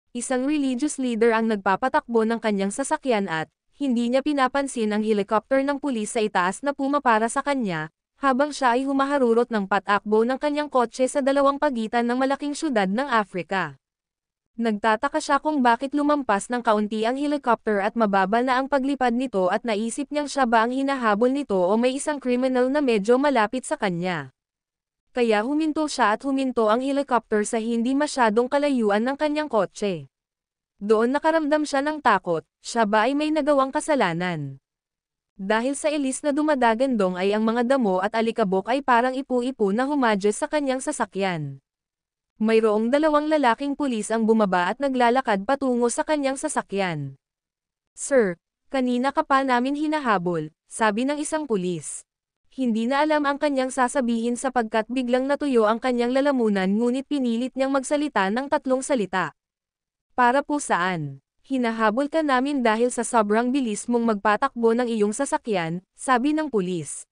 Isang religious leader ang nagpapatakbo ng kanyang sasakyan at, hindi niya pinapansin ang helicopter ng pulis sa itaas na pumapara sa kanya, habang siya ay humaharurot ng patakbo ng kanyang kotse sa dalawang pagitan ng malaking syudad ng Afrika. Nagtataka siya kung bakit lumampas ng kaunti ang helicopter at mababa na ang paglipad nito at naisip niyang siya ba ang hinahabol nito o may isang criminal na medyo malapit sa kanya. Kaya huminto siya at huminto ang helicopter sa hindi masyadong kalayuan ng kanyang kotse. Doon nakaramdam siya ng takot, siya ba ay may nagawang kasalanan? Dahil sa ilis na dumadagandong ay ang mga damo at alikabok ay parang ipu-ipu na humadya sa kanyang sasakyan. Mayroong dalawang lalaking pulis ang bumaba at naglalakad patungo sa kanyang sasakyan. "Sir, kanina ka pa namin hinahabol," sabi ng isang pulis. Hindi na alam ang kanyang sasabihin sapagkat biglang natuyo ang kanyang lalamunan ngunit pinilit niyang magsalita ng tatlong salita. "Para po saan? Hinahabol ka namin dahil sa sobrang bilis mong magpatakbo ng iyong sasakyan," sabi ng pulis.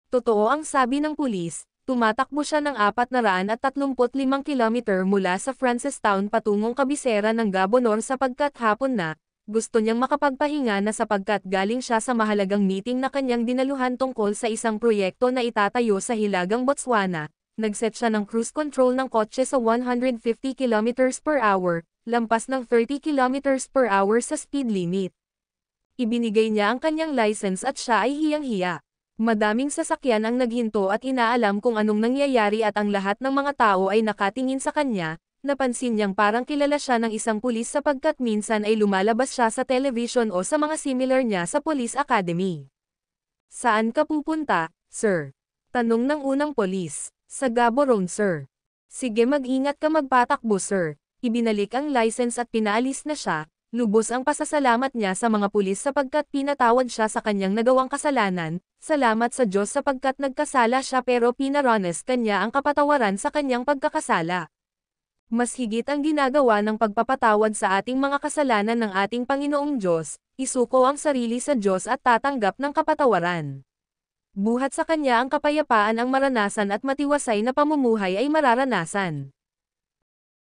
Totoo ang sabi ng pulis. Tumatakbo siya ng 435 kilometer mula sa Francistown patungong kabisera ng Gabonor sapagkat hapon na, gusto niyang makapagpahinga na sapagkat galing siya sa mahalagang meeting na kanyang dinaluhan tungkol sa isang proyekto na itatayo sa Hilagang Botswana. Nagset siya ng cruise control ng kotse sa 150 kilometers per hour, lampas ng 30 kilometers per hour sa speed limit. Ibinigay niya ang kanyang license at siya ay hiyang-hiya. Madaming sasakyan ang naghinto at inaalam kung anong nangyayari at ang lahat ng mga tao ay nakatingin sa kanya. Napansin niyang parang kilala siya ng isang pulis sapagkat minsan ay lumalabas siya sa television o sa mga similar niya sa Police Academy. "Saan ka pupunta, sir?" tanong ng unang polis. "Sa Gaborone, sir." "Sige, mag-ingat ka magpatakbo, sir." Ibinalik ang license at pinaalis na siya. Lubos ang pasasalamat niya sa mga pulis sapagkat pinatawad siya sa kanyang nagawang kasalanan. Salamat sa Diyos sapagkat nagkasala siya pero pinaranas kanya ang kapatawaran sa kanyang pagkakasala. Mas higit ang ginagawa ng pagpapatawad sa ating mga kasalanan ng ating Panginoong Diyos, isuko ang sarili sa Diyos at tatanggap ng kapatawaran. Buhat sa kanya ang kapayapaan ang maranasan at matiwasay na pamumuhay ay mararanasan.